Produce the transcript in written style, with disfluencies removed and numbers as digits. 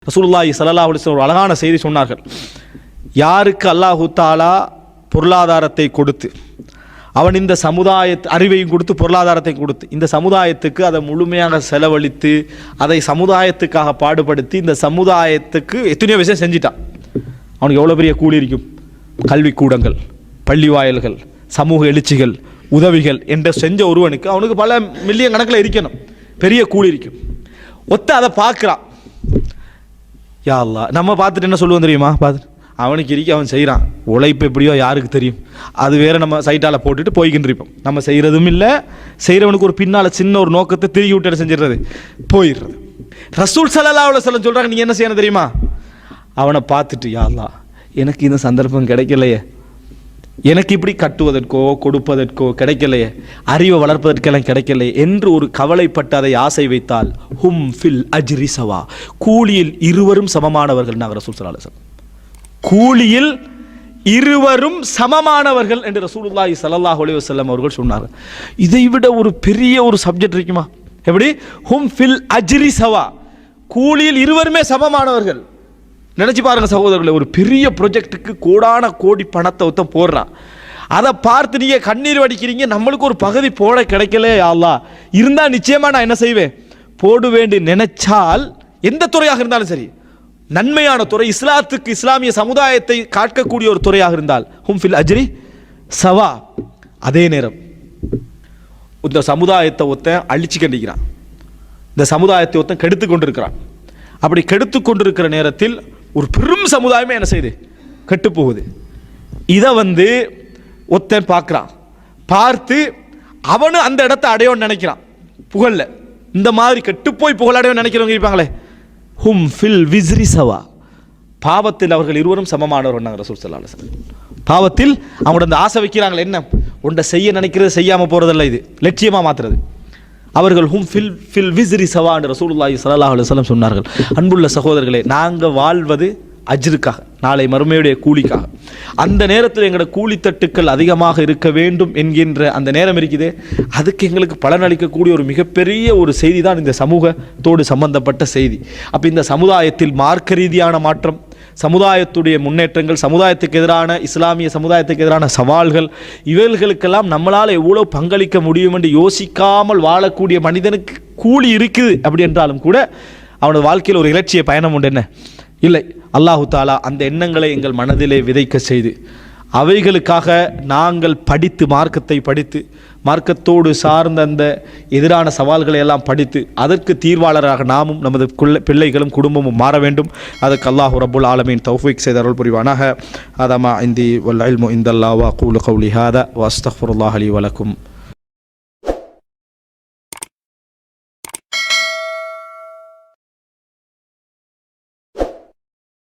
ரசூலுல்லாஹி ஸல்லல்லாஹு அலைஹி வஸல்லம் ஒரு அழகான செய்தி சொன்னார்கள். யாருக்கு அல்லாஹு தஆலா பொருளாதாரத்தை கொடுத்து, அவன் இந்த அறிவையும் கொடுத்து பொருளாதாரத்தையும் கொடுத்து இந்த சமுதாயத்துக்கு அதை முழுமையாக செலவழித்து அதை சமுதாயத்துக்காக பாடுபடுத்தி இந்த சமுதாயத்துக்கு எத்தனையோ விஷயம் செஞ்சிட்டான். அவனுக்கு எவ்வளோ பெரிய கூலி இருக்கும். கல்விக்கூடங்கள், பள்ளி வாயில்கள், சமூக எழுச்சிகள், உதவிகள் என்று செஞ்ச ஒருவனுக்கு அவனுக்கு பல மில்லியன் கணக்கில் இருக்கணும், பெரிய கூலி இருக்கும். அதை பார்க்குறான். யா அல்லாஹ், நம்ம பார்த்துட்டு என்ன சொல்லுவோம் தெரியுமா? பார்த்துட்டு அவனுக்கு இருக்க அவன் செய்கிறான், உழைப்பு எப்படியோ யாருக்கு தெரியும், அது வேற நம்ம சைட்டால் போட்டுட்டு போய்கிட்டு இருப்போம். நம்ம செய்கிறதும் இல்லை, செய்கிறவனுக்கு ஒரு பின்னால் சின்ன ஒரு நோக்கத்தை திரும்பி விட்டு செஞ்சிடுறது, போயிடுறது. ரசூல் ஸல்லல்லாஹு அலைஹி வஸல்லம் சொல்கிறாங்க, நீ என்ன செய்யணும் தெரியுமா? அவனை பார்த்துட்டு, யா அல்லாஹ், எனக்கு இந்த சந்தர்ப்பம் கிடைக்கலையே, எனக்கு இப்படி கட்டுவதற்கோ கொடுப்பதற்கோ கிடைக்கலையே, அறிவை வளர்ப்பதற்கெல்லாம் கிடைக்கலையே என்று ஒரு கவலைப்பட்டு அதை ஆசை வைத்தால் ஹும் ஃபில் அஜ்ரி சவா, கூலியில் இருவரும் சமமானவர்கள். நாங்கள் ரசூல் ஸல்லல்லாஹு அலைஹி வஸல்லம் கூலியில் இருவரும் சமமானவர்கள் என்று ரசூலுல்லாஹி ஸல்லல்லாஹு அலைஹி வஸல்லம் அவர்கள் சொன்னார்கள். இதை விட ஒரு பெரிய ஒரு சப்ஜெக்ட் இருக்குமா? எப்படி? ஹும் ஃபில் அஜ்ரி சவா, கூலியில் இருவருமே சமமானவர்கள். நினைச்சு பாருங்க சகோதரர்களே, ஒரு பெரிய ப்ரொஜெக்டுக்கு கோடான கோடி பணத்தை ஒருத்தன் போடுறான். அதை பார்த்து நீங்க கண்ணீர் வடிக்கிறீங்க, நம்மளுக்கு ஒரு பகுதி போட கிடைக்கல, யா அல்லாஹ் இருந்தா நிச்சயமா நான் என்ன செய்வேன், போடுவேன் நினைச்சால் எந்த துறையாக இருந்தாலும் சரி, நன்மையான துறை, இஸ்லாத்துக்கு இஸ்லாமிய சமுதாயத்தை காக்கக்கூடிய ஒரு துறையாக இருந்தால் ஹும் ஃபில் அஜ்ரி சவா. அதே நேரம் இந்த சமுதாயத்தை ஒருத்தன் அழிச்சு கண்டிக்கிறான், இந்த சமுதாயத்தை ஒருத்தன் கெடுத்து கொண்டிருக்கிறான். அப்படி கெடுத்து கொண்டிருக்கிற நேரத்தில் ஒரு பெரும் சமுதாயமே என்ன செய்யுது, கெட்டு போகுது. இதை ஒருத்தன் பார்க்குறான், பார்த்து அவனு அந்த இடத்தை அடையோன்னு நினைக்கிறான். புகழல இந்த மாதிரி கெட்டு போய் புகழடையோன்னு நினைக்கிறவங்க இருப்பாங்களே, ஹும் ஃபில் விஸ்ரி சவா, பாவத்தில் அவர்கள் இருவரும் சமமானவர். ரசூல் ஸல்லல்லாஹு அலைஹி வஸல்லம் பாவத்தில் அவங்களோட அந்த ஆசை வைக்கிறாங்களே, என்ன ஒன்றை செய்ய நினைக்கிறது செய்யாமல் போகிறதல்ல, இது லட்சியமாக மாற்றுறது. அவர்கள் ஹும் ஃபில் விஸ்ரி சவா என்று ரசூலுல்லாஹி ஸல்லல்லாஹு அலைஹி வஸல்லம் சொன்னார்கள். அன்புள்ள சகோதரர்களே, நாங்கள் வாழ்வது அஜ்ருக்காக, நாளை மறுமையுடைய கூலிக்காக. அந்த நேரத்தில் எங்களோட கூலித்தட்டுக்கள் அதிகமாக இருக்க வேண்டும் என்கின்ற அந்த நேரம் இருக்குதே, அதுக்கு எங்களுக்கு பலனளிக்கக்கூடிய ஒரு மிகப்பெரிய ஒரு செய்தி தான் இந்த சமூகத்தோடு சம்பந்தப்பட்ட செய்தி. அப்போ இந்த சமுதாயத்தில் மார்க்க ரீதியான மாற்றம், சமுதாயத்துடைய முன்னேற்றங்கள், சமுதாயத்துக்கு எதிரான இஸ்லாமிய சமுதாயத்துக்கு எதிரான சவால்கள், இவர்களுக்கெல்லாம் நம்மளால் எவ்வளோ பங்களிக்க முடியும் என்று யோசிக்காமல் வாழக்கூடிய மனிதனுக்கு கூலி இருக்குது. அப்படி என்றாலும் கூட அவனது வாழ்க்கையில் ஒரு இலட்சிய பயணம் உண்டு. என்ன இல்லை, அல்லாஹு தாலா அந்த எண்ணங்களை எங்கள் மனதிலே விதைக்க செய்து அவைகளுக்காக நாங்கள் படித்து, மார்க்கத்தை படித்து, மார்க்கத்தோடு சார்ந்த அந்த எதிரான சவால்களை எல்லாம் படித்து அதற்கு தீர்வாளராக நாமும் நமது பிள்ளைகளும் குடும்பமும் மாற வேண்டும். அதுக்கு அல்லாஹு ரப்புல் ஆலமீன் தௌஃபீக் செய்து அருள் புரிவானாக. அதமா இந்தி வல் இல்மு இந்தல்லாஹ் வ அகூலு கௌலி ஹாதா வ அஸ்தக்ஃபிருல்லாஹ் லி வ லக்கும்.